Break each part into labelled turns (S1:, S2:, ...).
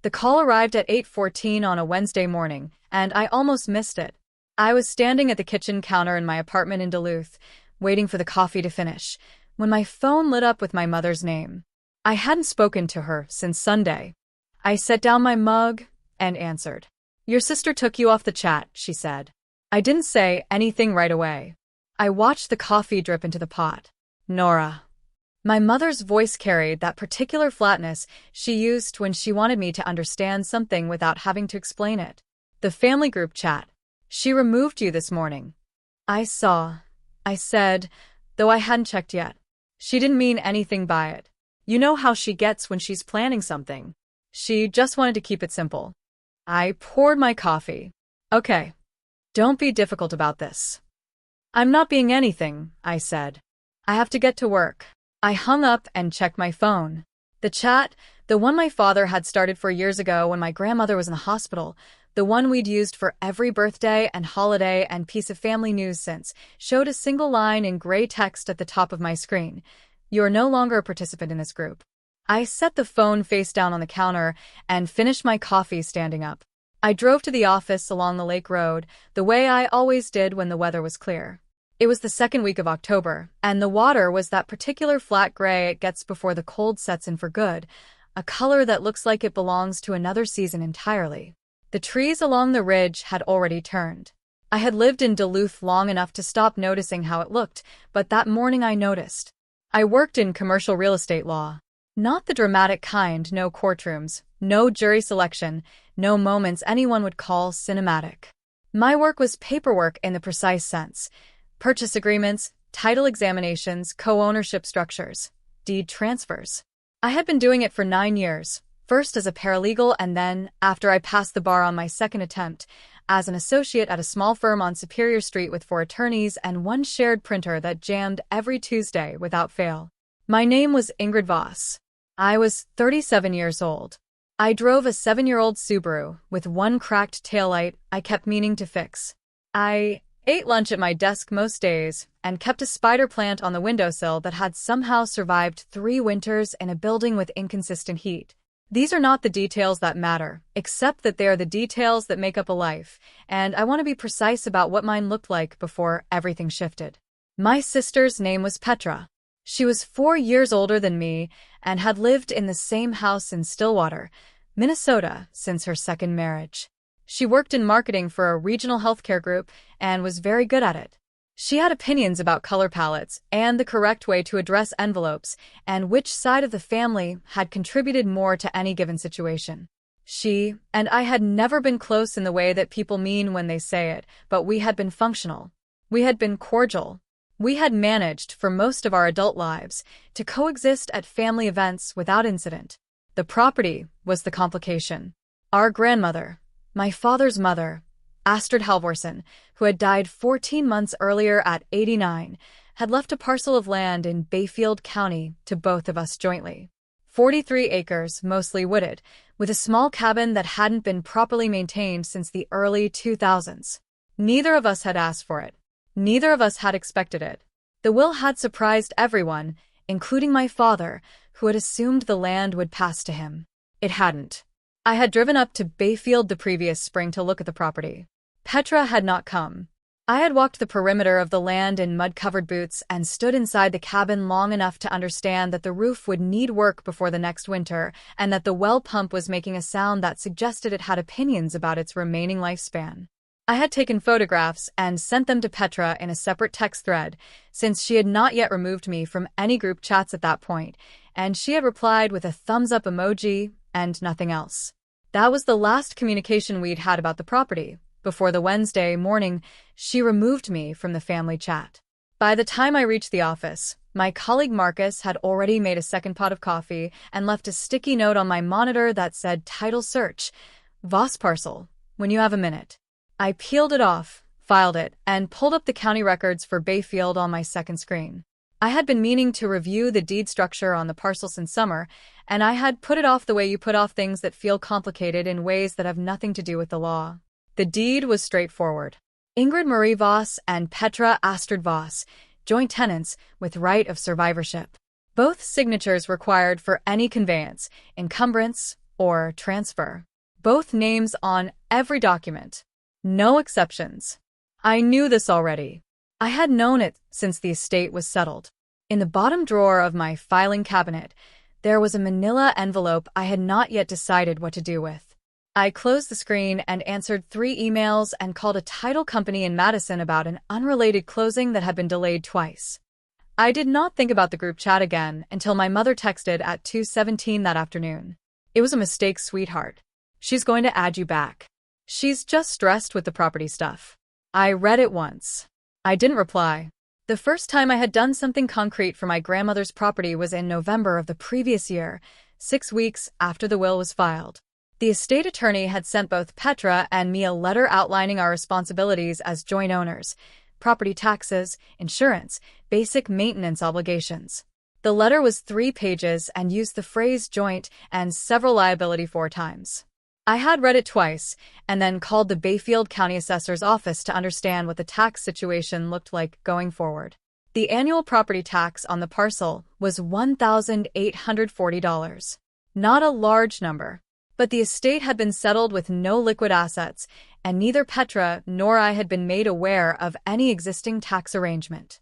S1: The call arrived at 8:14 on a Wednesday morning, and I almost missed it. I was standing at the kitchen counter in my apartment in Duluth, waiting for the coffee to finish, when my phone lit up with my mother's name. I hadn't spoken to her since Sunday. I set down my mug and answered. "Your sister took you off the chat," she said. I didn't say anything right away. I watched the coffee drip into the pot. "Nora." My mother's voice carried that particular flatness she used when she wanted me to understand something without having to explain it. "The family group chat. She removed you this morning." "I saw," I said, though I hadn't checked yet. She didn't mean anything by it. You know how she gets when she's planning something. She just wanted to keep it simple. I poured my coffee. "Okay. Don't be difficult about this." "I'm not being anything," I said. "I have to get to work." I hung up and checked my phone. The chat, the one my father had started 4 years ago when my grandmother was in the hospital, the one we'd used for every birthday and holiday and piece of family news since, showed a single line in gray text at the top of my screen. "You are no longer a participant in this group." I set the phone face down on the counter and finished my coffee standing up. I drove to the office along the lake road, the way I always did when the weather was clear. It was the second week of October, and the water was that particular flat gray it gets before the cold sets in for good, a color that looks like it belongs to another season entirely. The trees along the ridge had already turned. I had lived in Duluth long enough to stop noticing how it looked, but that morning I noticed. I worked in commercial real estate law. Not the dramatic kind, no courtrooms, no jury selection, no moments anyone would call cinematic. My work was paperwork in the precise sense. Purchase agreements, title examinations, co-ownership structures, deed transfers. I had been doing it for 9 years, first as a paralegal and then, after I passed the bar on my second attempt, as an associate at a small firm on Superior Street with 4 attorneys and 1 shared printer that jammed every Tuesday without fail. My name was Ingrid Voss. I was 37 years old. I drove a 7-year-old Subaru with 1 cracked taillight I kept meaning to fix. I ate lunch at my desk most days and kept a spider plant on the windowsill that had somehow survived 3 winters in a building with inconsistent heat. These are not the details that matter, except that they are the details that make up a life, and I want to be precise about what mine looked like before everything shifted. My sister's name was Petra. She was 4 years older than me and had lived in the same house in Stillwater, Minnesota, since her second marriage. She worked in marketing for a regional healthcare group and was very good at it. She had opinions about color palettes and the correct way to address envelopes and which side of the family had contributed more to any given situation. She and I had never been close in the way that people mean when they say it, but we had been functional. We had been cordial. We had managed, for most of our adult lives, to coexist at family events without incident. The property was the complication. Our grandmother, my father's mother, Astrid Halvorsen, who had died 14 months earlier at 89, had left a parcel of land in Bayfield County to both of us jointly. 43 acres, mostly wooded, with a small cabin that hadn't been properly maintained since the early 2000s. Neither of us had asked for it. Neither of us had expected it. The will had surprised everyone, including my father, who had assumed the land would pass to him. It hadn't. I had driven up to Bayfield the previous spring to look at the property. Petra had not come. I had walked the perimeter of the land in mud-covered boots and stood inside the cabin long enough to understand that the roof would need work before the next winter and that the well pump was making a sound that suggested it had opinions about its remaining lifespan. I had taken photographs and sent them to Petra in a separate text thread, since she had not yet removed me from any group chats at that point, and she had replied with a thumbs-up emoji and nothing else. That was the last communication we'd had about the property. Before the Wednesday morning, she removed me from the family chat. By the time I reached the office, my colleague Marcus had already made a second pot of coffee and left a sticky note on my monitor that said Title Search, Voss Parcel, when you have a minute. I peeled it off, filed it, and pulled up the county records for Bayfield on my second screen. I had been meaning to review the deed structure on the parcel since summer, and I had put it off the way you put off things that feel complicated in ways that have nothing to do with the law. The deed was straightforward. Ingrid Marie Voss and Petra Astrid Voss, joint tenants with right of survivorship. Both signatures required for any conveyance, encumbrance, or transfer. Both names on every document. No exceptions. I knew this already. I had known it since the estate was settled. In the bottom drawer of my filing cabinet, there was a manila envelope I had not yet decided what to do with. I closed the screen and answered 3 emails and called a title company in Madison about an unrelated closing that had been delayed twice. I did not think about the group chat again until my mother texted at 2:17 that afternoon. It was a mistake, sweetheart. She's going to add you back. She's just stressed with the property stuff. I read it once. I didn't reply. The first time I had done something concrete for my grandmother's property was in November of the previous year, 6 weeks after the will was filed. The estate attorney had sent both Petra and me a letter outlining our responsibilities as joint owners, property taxes, insurance, basic maintenance obligations. The letter was 3 pages and used the phrase joint and several liability 4 times. I had read it twice and then called the Bayfield County Assessor's office to understand what the tax situation looked like going forward. The annual property tax on the parcel was $1,840. Not a large number, but the estate had been settled with no liquid assets, and neither Petra nor I had been made aware of any existing tax arrangement.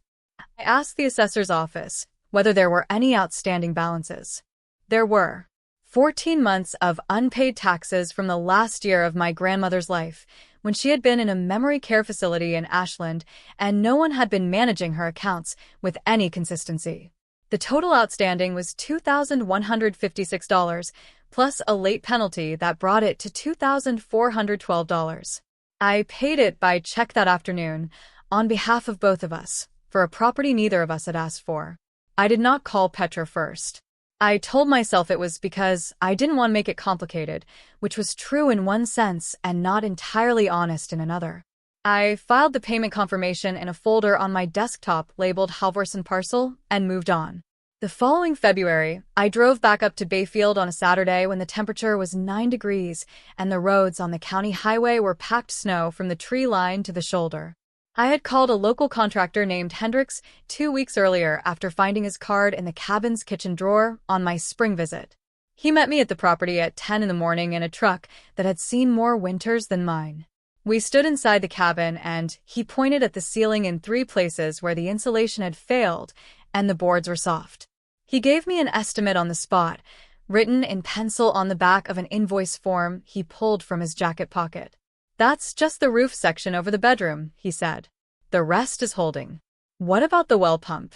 S1: I asked the assessor's office whether there were any outstanding balances. There were. 14 months of unpaid taxes from the last year of my grandmother's life, when she had been in a memory care facility in Ashland and no one had been managing her accounts with any consistency. The total outstanding was $2,156, plus a late penalty that brought it to $2,412. I paid it by check that afternoon, on behalf of both of us, for a property neither of us had asked for. I did not call Petra first. I told myself it was because I didn't want to make it complicated, which was true in one sense and not entirely honest in another. I filed the payment confirmation in a folder on my desktop labeled Halvorson Parcel and moved on. The following February, I drove back up to Bayfield on a Saturday when the temperature was 9 degrees and the roads on the county highway were packed snow from the tree line to the shoulder. I had called a local contractor named Hendricks 2 weeks earlier after finding his card in the cabin's kitchen drawer on my spring visit. He met me at the property at 10 in the morning in a truck that had seen more winters than mine. We stood inside the cabin and he pointed at the ceiling in 3 places where the insulation had failed and the boards were soft. He gave me an estimate on the spot, written in pencil on the back of an invoice form he pulled from his jacket pocket. "That's just the roof section over the bedroom," he said. "The rest is holding." "What about the well pump?"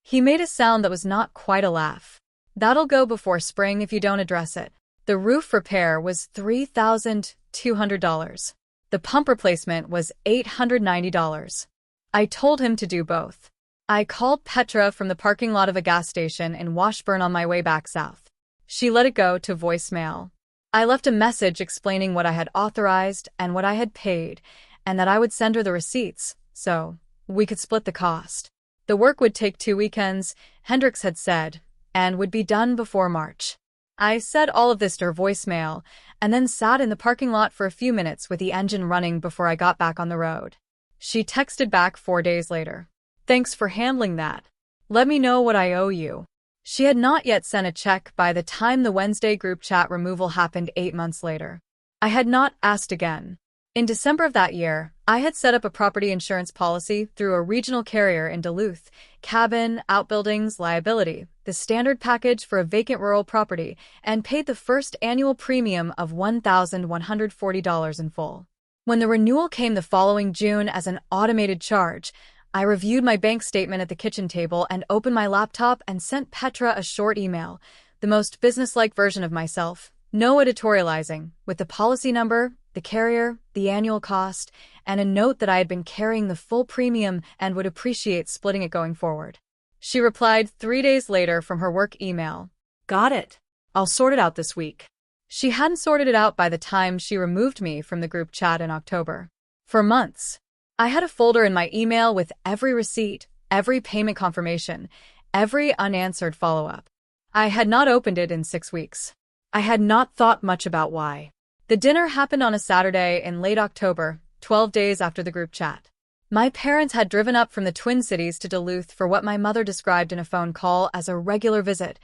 S1: He made a sound that was not quite a laugh. "That'll go before spring if you don't address it." The roof repair was $3,200. The pump replacement was $890. I told him to do both. I called Petra from the parking lot of a gas station in Washburn on my way back south. She let it go to voicemail. I left a message explaining what I had authorized and what I had paid, and that I would send her the receipts, so we could split the cost. The work would take 2 weekends, Hendricks had said, and would be done before March. I said all of this to her voicemail, and then sat in the parking lot for a few minutes with the engine running before I got back on the road. She texted back 4 days later. "Thanks for handling that. Let me know what I owe you." She had not yet sent a check by the time the Wednesday group chat removal happened 8 months later. I had not asked again. In December of that year, I had set up a property insurance policy through a regional carrier in Duluth, cabin, outbuildings, liability, the standard package for a vacant rural property, and paid the first annual premium of $1,140 in full. When the renewal came the following June as an automated charge, I reviewed my bank statement at the kitchen table and opened my laptop and sent Petra a short email, the most businesslike version of myself, no editorializing, with the policy number, the carrier, the annual cost, and a note that I had been carrying the full premium and would appreciate splitting it going forward. She replied 3 days later from her work email. "Got it. I'll sort it out this week." She hadn't sorted it out by the time she removed me from the group chat in October. For months, I had a folder in my email with every receipt, every payment confirmation, every unanswered follow-up. I had not opened it in 6 weeks. I had not thought much about why. The dinner happened on a Saturday in late October, 12 days after the group chat. My parents had driven up from the Twin Cities to Duluth for what my mother described in a phone call as a regular visit,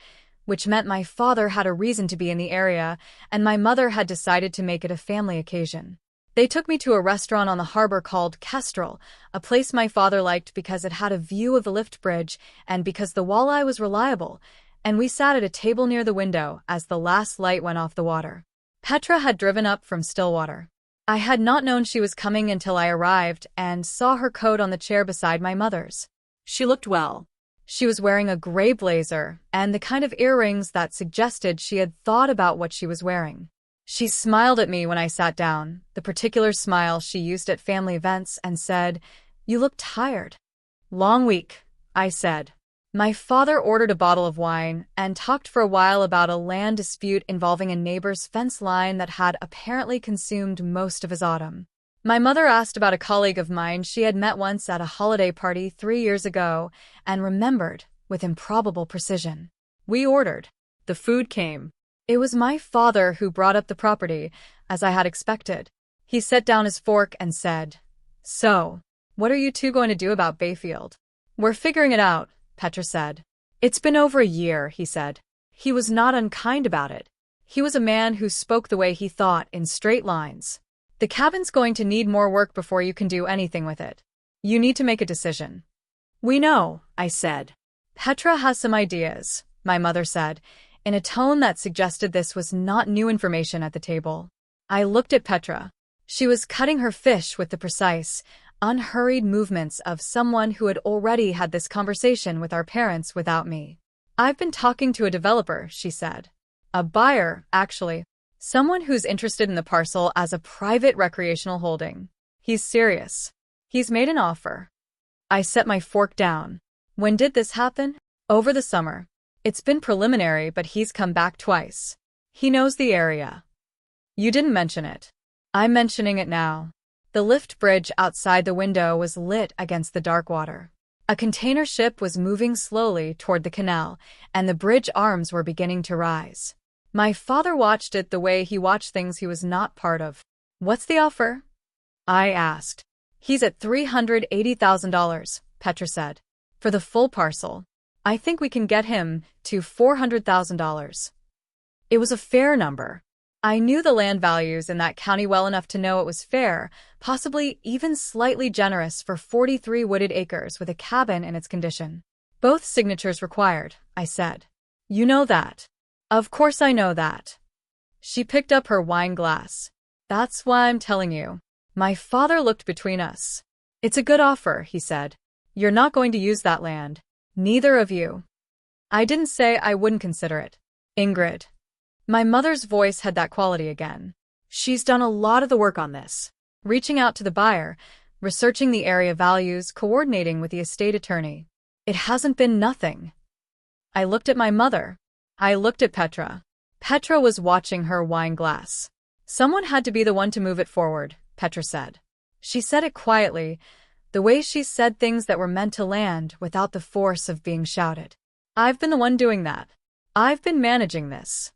S1: which meant my father had a reason to be in the area, and my mother had decided to make it a family occasion. They took me to a restaurant on the harbor called Kestrel, a place my father liked because it had a view of the lift bridge and because the walleye was reliable, and we sat at a table near the window as the last light went off the water. Petra had driven up from Stillwater. I had not known she was coming until I arrived and saw her coat on the chair beside my mother's. She looked well. She was wearing a gray blazer and the kind of earrings that suggested she had thought about what she was wearing. She smiled at me when I sat down, the particular smile she used at family events, and said, "You look tired." "Long week," I said. My father ordered a bottle of wine and talked for a while about a land dispute involving a neighbor's fence line that had apparently consumed most of his autumn. My mother asked about a colleague of mine she had met once at a holiday party 3 years ago and remembered with improbable precision. We ordered. The food came. It was my father who brought up the property, as I had expected. He set down his fork and said, "So, what are you two going to do about Bayfield?" "We're figuring it out," Petra said. "It's been over a year," he said. He was not unkind about it. He was a man who spoke the way he thought, in straight lines. "The cabin's going to need more work before you can do anything with it. You need to make a decision." "We know," I said. "Petra has some ideas," my mother said, in a tone that suggested this was not new information at the table. I looked at Petra. She was cutting her fish with the precise, unhurried movements of someone who had already had this conversation with our parents without me. "I've been talking to a developer," she said. "A buyer, actually. Someone who's interested in the parcel as a private recreational holding. He's serious. He's made an offer." I set my fork down. "When did this happen?" "Over the summer. It's been preliminary, but he's come back twice. He knows the area." "You didn't mention it." "I'm mentioning it now." The lift bridge outside the window was lit against the dark water. A container ship was moving slowly toward the canal, and the bridge arms were beginning to rise. My father watched it the way he watched things he was not part of. "What's the offer?" I asked. "He's at $380,000, Petra said. "For the full parcel. I think we can get him to $400,000. It was a fair number. I knew the land values in that county well enough to know it was fair, possibly even slightly generous for 43 wooded acres with a cabin in its condition. "Both signatures required," I said. "You know that." "Of course I know that." She picked up her wine glass. "That's why I'm telling you." My father looked between us. "It's a good offer," he said. "You're not going to use that land. Neither of you." I didn't say I wouldn't consider it. "Ingrid." My mother's voice had that quality again. "She's done a lot of the work on this. Reaching out to the buyer, researching the area values, coordinating with the estate attorney. It hasn't been nothing." I looked at my mother. I looked at Petra. Petra was watching her wine glass. "Someone had to be the one to move it forward," Petra said. She said it quietly, the way she said things that were meant to land without the force of being shouted. "I've been the one doing that. I've been managing this."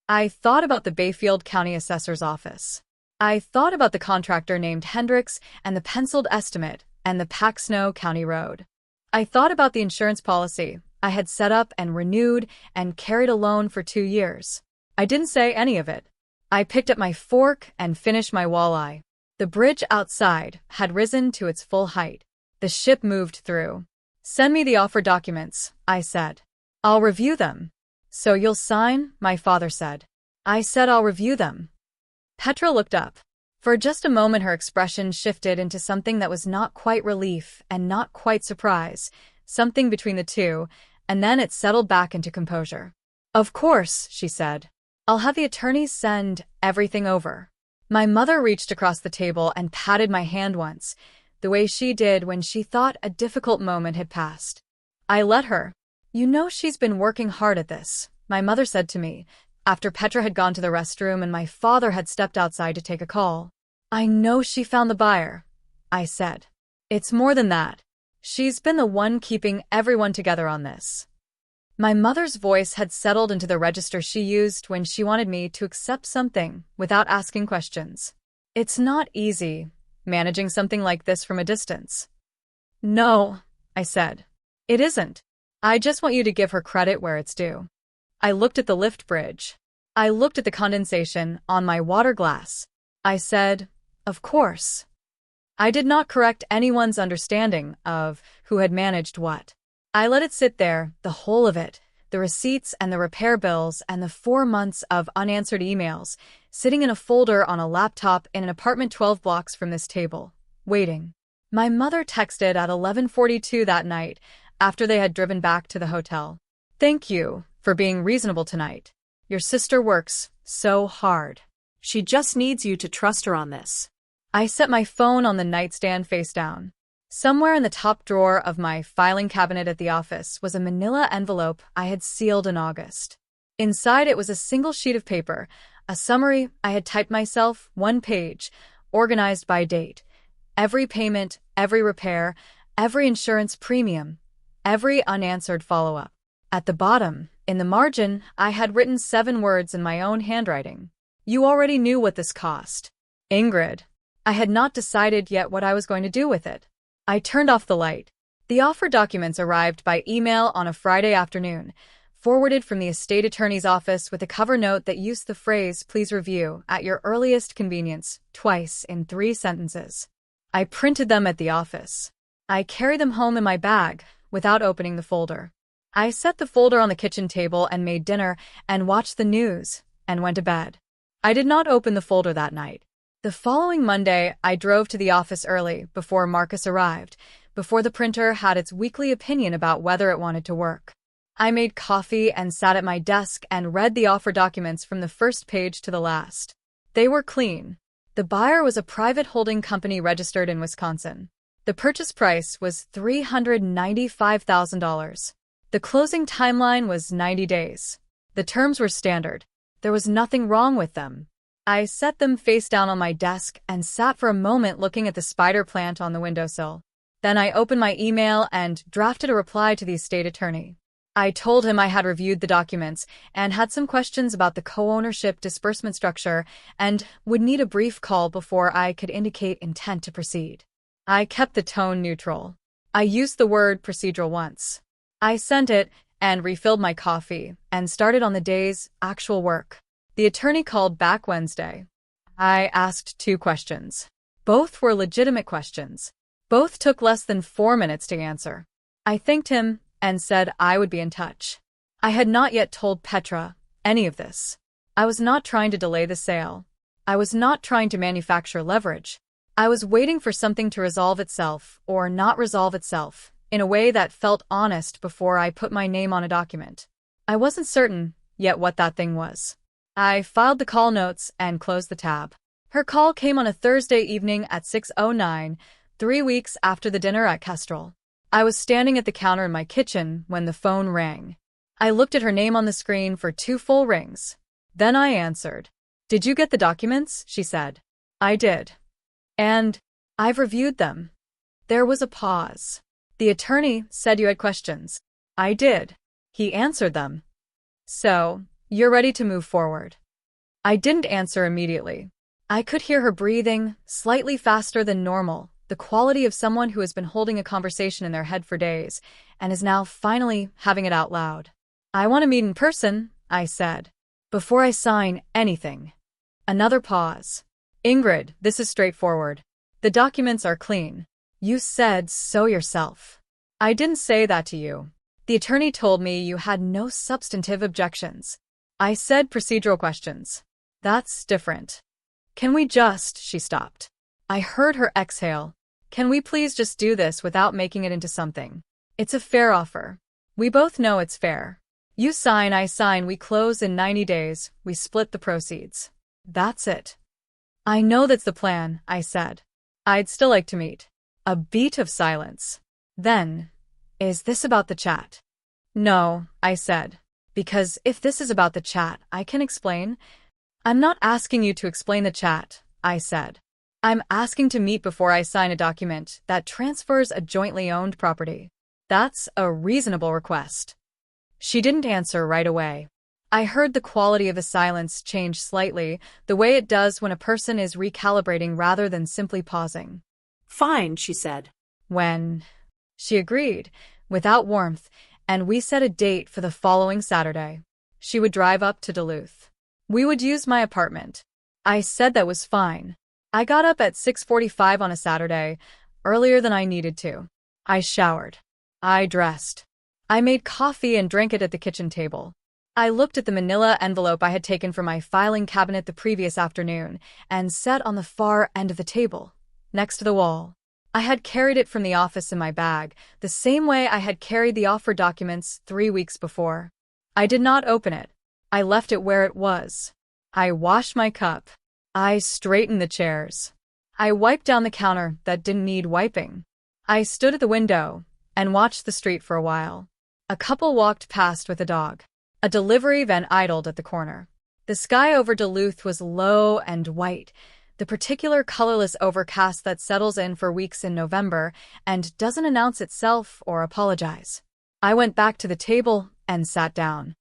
S1: I thought about the Bayfield County Assessor's Office. I thought about the contractor named Hendricks and the penciled estimate and the Paxno County Road. I thought about the insurance policy I had set up and renewed and carried alone for 2 years. I didn't say any of it. I picked up my fork and finished my walleye. The bridge outside had risen to its full height. The ship moved through. "Send me the offer documents," I said. "I'll review them." "So you'll sign?" my father said. I said I'll review them. Petra looked up. For just a moment her expression shifted into something that was not quite relief and not quite surprise, something between the two, and then it settled back into composure. "Of course," she said. "I'll have the attorneys send everything over." My mother reached across the table and patted my hand once, the way she did when she thought a difficult moment had passed. I let her. "You know she's been working hard at this," my mother said to me, after Petra had gone to the restroom and my father had stepped outside to take a call. "I know she found the buyer," I said. "It's more than that. She's been the one keeping everyone together on this." My mother's voice had settled into the register she used when she wanted me to accept something without asking questions. "It's not easy, managing something like this from a distance." "No," I said. "It isn't. I just want you to give her credit where it's due." I looked at the lift bridge. I looked at the condensation on my water glass. I said, "Of course." I did not correct anyone's understanding of who had managed what. I let it sit there, the whole of it, the receipts and the repair bills and the 4 months of unanswered emails, sitting in a folder on a laptop in an apartment 12 blocks from this table, waiting. My mother texted at 11:42 that night, after they had driven back to the hotel. "Thank you for being reasonable tonight. Your sister works so hard. She just needs you to trust her on this." I set my phone on the nightstand face down. Somewhere in the top drawer of my filing cabinet at the office was a manila envelope I had sealed in August. Inside it was a single sheet of paper, a summary I had typed myself, 1 page, organized by date. Every payment, every repair, every insurance premium, every unanswered follow-up. At the bottom, in the margin, I had written 7 words in my own handwriting. "You already knew what this cost. Ingrid." I had not decided yet what I was going to do with it. I turned off the light. The offer documents arrived by email on a Friday afternoon, forwarded from the estate attorney's office with a cover note that used the phrase, "Please review, at your earliest convenience," twice in 3 sentences. I printed them at the office. I carried them home in my bag, without opening the folder. I set the folder on the kitchen table and made dinner and watched the news and went to bed. I did not open the folder that night. The following Monday, I drove to the office early, before Marcus arrived, before the printer had its weekly opinion about whether it wanted to work. I made coffee and sat at my desk and read the offer documents from the first page to the last. They were clean. The buyer was a private holding company registered in Wisconsin. The purchase price was $395,000. The closing timeline was 90 days. The terms were standard. There was nothing wrong with them. I set them face down on my desk and sat for a moment looking at the spider plant on the windowsill. Then I opened my email and drafted a reply to the estate attorney. I told him I had reviewed the documents and had some questions about the co-ownership disbursement structure and would need a brief call before I could indicate intent to proceed. I kept the tone neutral. I used the word procedural once. I sent it and refilled my coffee and started on the day's actual work. The attorney called back Wednesday. I asked 2 questions. Both were legitimate questions. Both took less than 4 minutes to answer. I thanked him and said I would be in touch. I had not yet told Petra any of this. I was not trying to delay the sale. I was not trying to manufacture leverage. I was waiting for something to resolve itself or not resolve itself in a way that felt honest before I put my name on a document. I wasn't certain yet what that thing was. I filed the call notes and closed the tab. Her call came on a Thursday evening at 6:09, 3 weeks after the dinner at Kestrel. I was standing at the counter in my kitchen when the phone rang. I looked at her name on the screen for 2 full rings. Then I answered. "Did you get the documents?" she said. "I did. And I've reviewed them." There was a pause. "The attorney said you had questions." "I did." He answered them. "So, you're ready to move forward." I didn't answer immediately. I could hear her breathing, slightly faster than normal, the quality of someone who has been holding a conversation in their head for days, and is now finally having it out loud. "I want to meet in person," I said, "before I sign anything." Another pause. "Ingrid, this is straightforward. The documents are clean. You said so yourself." "I didn't say that to you. The attorney told me you had no substantive objections." I said procedural questions. "That's different." "Can we just—" She stopped. I heard her exhale. "Can we please just do this without making it into something? It's a fair offer. We both know it's fair. You sign, I sign, we close in 90 days, we split the proceeds. That's it." "I know that's the plan," I said. "I'd still like to meet." A beat of silence. Then, "Is this about the chat?" "No," I said. "Because if this is about the chat, I can explain." "I'm not asking you to explain the chat," I said. "I'm asking to meet before I sign a document that transfers a jointly owned property. That's a reasonable request." She didn't answer right away. I heard the quality of the silence change slightly, the way it does when a person is recalibrating rather than simply pausing.
S2: "Fine," she said.
S1: "When?" She agreed, without warmth, and we set a date for the following Saturday. She would drive up to Duluth. We would use my apartment. I said that was fine. I got up at 6:45 on a Saturday, earlier than I needed to. I showered. I dressed. I made coffee and drank it at the kitchen table. I looked at the manila envelope I had taken from my filing cabinet the previous afternoon and sat on the far end of the table, next to the wall. I had carried it from the office in my bag, the same way I had carried the offer documents 3 weeks before. I did not open it. I left it where it was. I washed my cup. I straightened the chairs. I wiped down the counter that didn't need wiping. I stood at the window and watched the street for a while. A couple walked past with a dog. A delivery van idled at the corner. The sky over Duluth was low and white, the particular colorless overcast that settles in for weeks in November and doesn't announce itself or apologize. I went back to the table and sat down.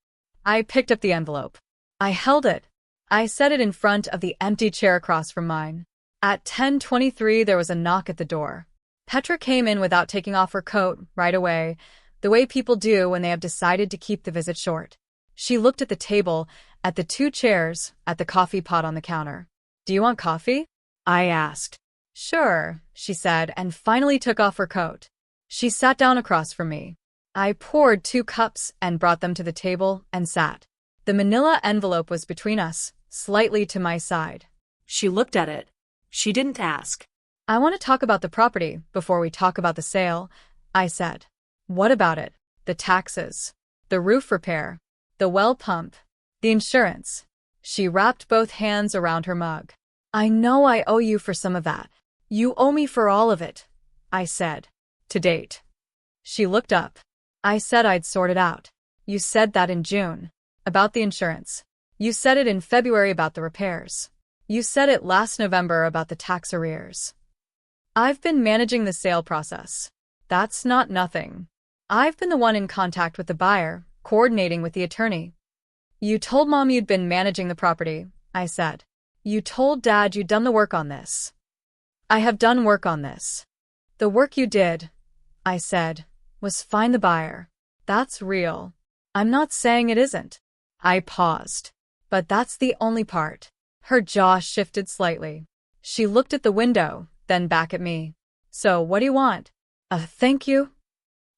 S1: I picked up the envelope. I held it. I set it in front of the empty chair across from mine. At 10:23, there was a knock at the door. Petra came in without taking off her coat right away, the way people do when they have decided to keep the visit short. She looked at the table, at the 2 chairs, at the coffee pot on the counter. "Do you want coffee?" I asked. "Sure," she said, and finally took off her coat. She sat down across from me. I poured 2 cups and brought them to the table and sat. The manila envelope was between us, slightly to my side.
S2: She looked at it. She didn't ask.
S1: "I want to talk about the property before we talk about the sale," I said. "What about it? The taxes, the roof repair, the well pump, the insurance." She wrapped both hands around her mug. "I know I owe you for some of that. You owe me for all of it," I said. "To date." She looked up. I said I'd sort it out. "You said that in June. About the insurance. You said it in February about the repairs. You said it last November about the tax arrears. I've been managing the sale process. That's not nothing. I've been the one in contact with the buyer, coordinating with the attorney." "You told Mom you'd been managing the property," I said. "You told Dad you'd done the work on this." "I have done work on this." "The work you did," I said, "was find the buyer. That's real. I'm not saying it isn't." I paused. "But that's the only part." Her jaw shifted slightly. She looked at the window, then back at me. "So what do you want?" "A thank you?"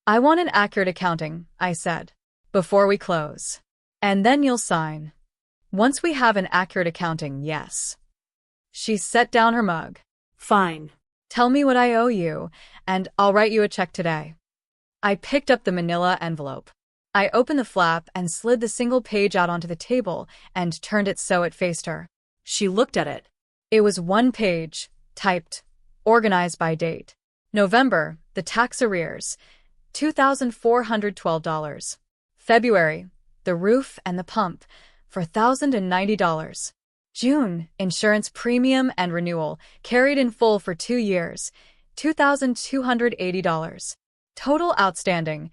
S1: "I want an accurate accounting," I said, "before we close. And then you'll sign. Once we have an accurate accounting, yes." She set down her mug.
S2: "Fine.
S1: "Tell me what I owe you, and I'll write you a check today." I picked up the manila envelope. I opened the flap and slid the single page out onto the table and turned it so it faced her.
S2: She looked at it.
S1: It was 1 page, typed, organized by date. November, the tax arrears, $2,412. February, the roof and the pump, for $1,090. June, insurance premium and renewal, carried in full for 2 years, $2,280. Total outstanding,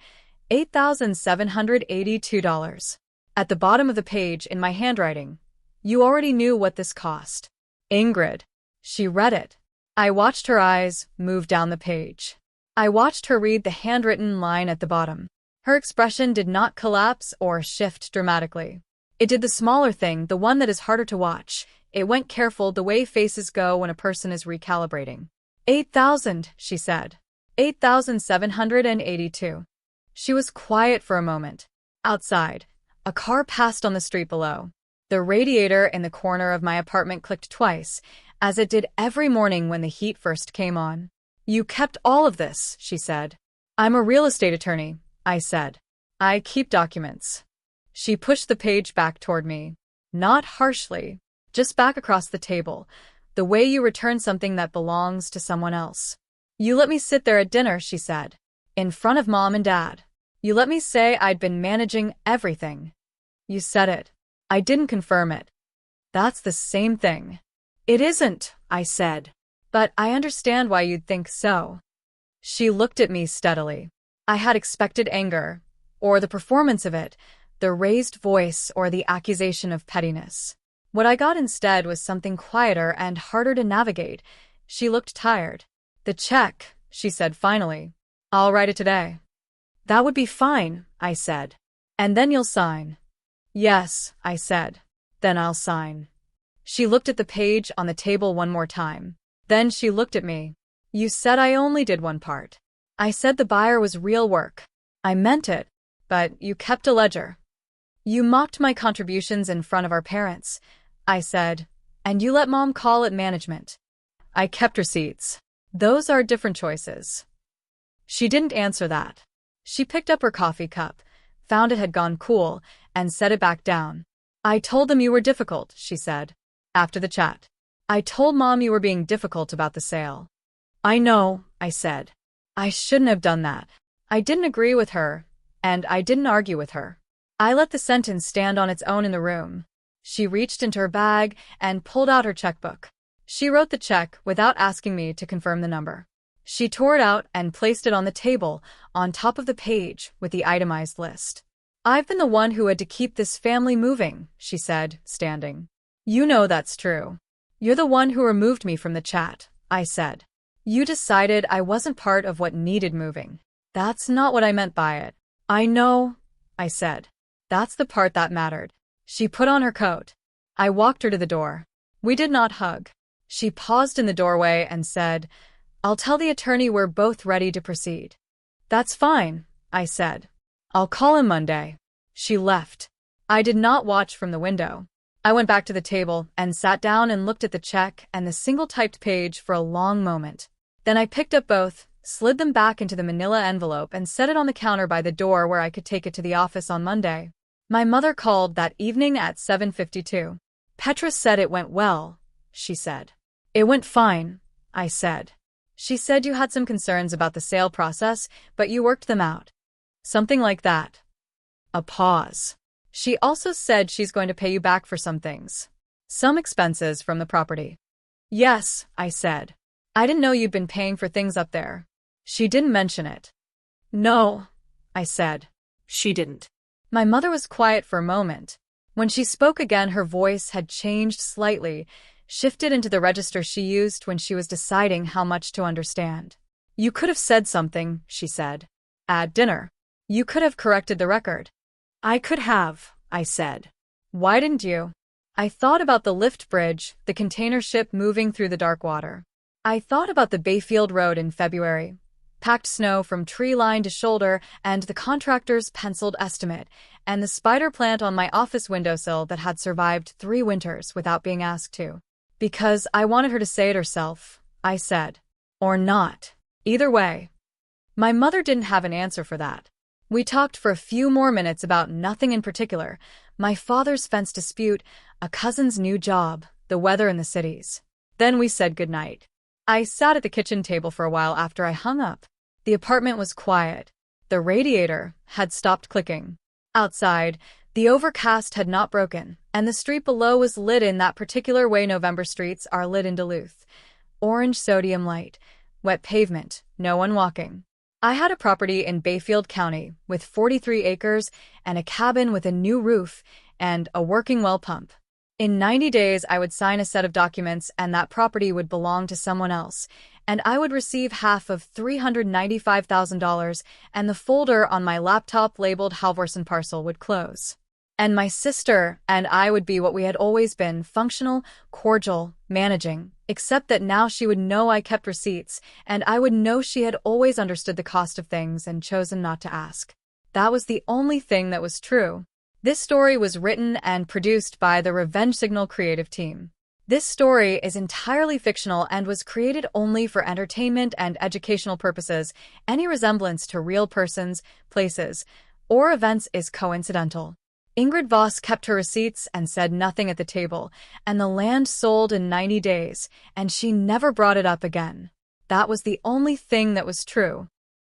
S1: $8,782. At the bottom of the page, in my handwriting, "You already knew what this cost. Ingrid." She read it. I watched her eyes move down the page. I watched her read the handwritten line at the bottom. Her expression did not collapse or shift dramatically. It did the smaller thing, the one that is harder to watch. It went careful, the way faces go when a person is recalibrating. 8,000, she said. 8,782. She was quiet for a moment. Outside, a car passed on the street below. The radiator in the corner of my apartment clicked twice, as it did every morning when the heat first came on. "You kept all of this," she said. "I'm a real estate attorney," I said. "I keep documents." She pushed the page back toward me. Not harshly, just back across the table, the way you return something that belongs to someone else. "You let me sit there at dinner," she said, "in front of Mom and Dad. You let me say I'd been managing everything. You said it. I didn't confirm it." "That's the same thing." "It isn't," I said. "But I understand why you'd think so." She looked at me steadily. I had expected anger, or the performance of it, the raised voice or the accusation of pettiness. What I got instead was something quieter and harder to navigate. She looked tired. "The check," she said finally. "I'll write it today." "That would be fine," I said. "And then you'll sign." Yes, I said. Then I'll sign. She looked at the page on the table one more time. Then she looked at me. You said I only did one part. I said the buyer was real work. I meant it, but you kept a ledger. You mocked my contributions in front of our parents, I said, and you let Mom call it management. I kept receipts. Those are different choices. She didn't answer that. She picked up her coffee cup, found it had gone cool, and set it back down. I told them you were difficult, she said. After the chat. I told Mom you were being difficult about the sale. I know, I said. I shouldn't have done that. I didn't agree with her, and I didn't argue with her. I let the sentence stand on its own in the room. She reached into her bag and pulled out her checkbook. She wrote the check without asking me to confirm the number. She tore it out and placed it on the table, on top of the page with the itemized list. I've been the one who had to keep this family moving, she said, standing. You know that's true. You're the one who removed me from the chat, I said. You decided I wasn't part of what needed moving. That's not what I meant by it. I know, I said. That's the part that mattered. She put on her coat. I walked her to the door. We did not hug. She paused in the doorway and said, I'll tell the attorney we're both ready to proceed. That's fine, I said. I'll call him Monday. She left. I did not watch from the window. I went back to the table and sat down and looked at the check and the single-typed page for a long moment. Then I picked up both, slid them back into the manila envelope and set it on the counter by the door where I could take it to the office on Monday. My mother called that evening at 7:52. Petra said it went well, she said. It went fine, I said. She said you had some concerns about the sale process, but you worked them out. Something like that. A pause. She also said she's going to pay you back for some things. Some expenses from the property. Yes, I said. I didn't know you'd been paying for things up there. She didn't mention it. No, I said.
S2: She didn't.
S1: My mother was quiet for a moment. When she spoke again, her voice had changed slightly, shifted into the register she used when she was deciding how much to understand. You could have said something, she said. At dinner. You could have corrected the record. I could have, I said. Why didn't you? I thought about the lift bridge, the container ship moving through the dark water. I thought about the Bayfield Road in February. Packed snow from tree line to shoulder, and the contractor's penciled estimate, and the spider plant on my office windowsill that had survived 3 winters without being asked to. Because I wanted her to say it herself, I said. Or not. Either way. My mother didn't have an answer for that. We talked for a few more minutes about nothing in particular, my father's fence dispute, a cousin's new job, the weather in the cities. Then we said goodnight. I sat at the kitchen table for a while after I hung up. The apartment was quiet. The radiator had stopped clicking. Outside, the overcast had not broken, and the street below was lit in that particular way November streets are lit in Duluth. Orange sodium light, wet pavement, no one walking. I had a property in Bayfield County with 43 acres and a cabin with a new roof and a working well pump. In 90 days, I would sign a set of documents and that property would belong to someone else, and I would receive half of $395,000 and the folder on my laptop labeled Halvorsen parcel would close. And my sister and I would be what we had always been, functional, cordial, managing, except that now she would know I kept receipts, and I would know she had always understood the cost of things and chosen not to ask. That was the only thing that was true. This story was written and produced by the Revenge Signal creative team. This story is entirely fictional and was created only for entertainment and educational purposes. Any resemblance to real persons, places, or events is coincidental. Ingrid Voss kept her receipts and said nothing at the table, and the land sold in 90 days, and she never brought it up again. That was the only thing that was true.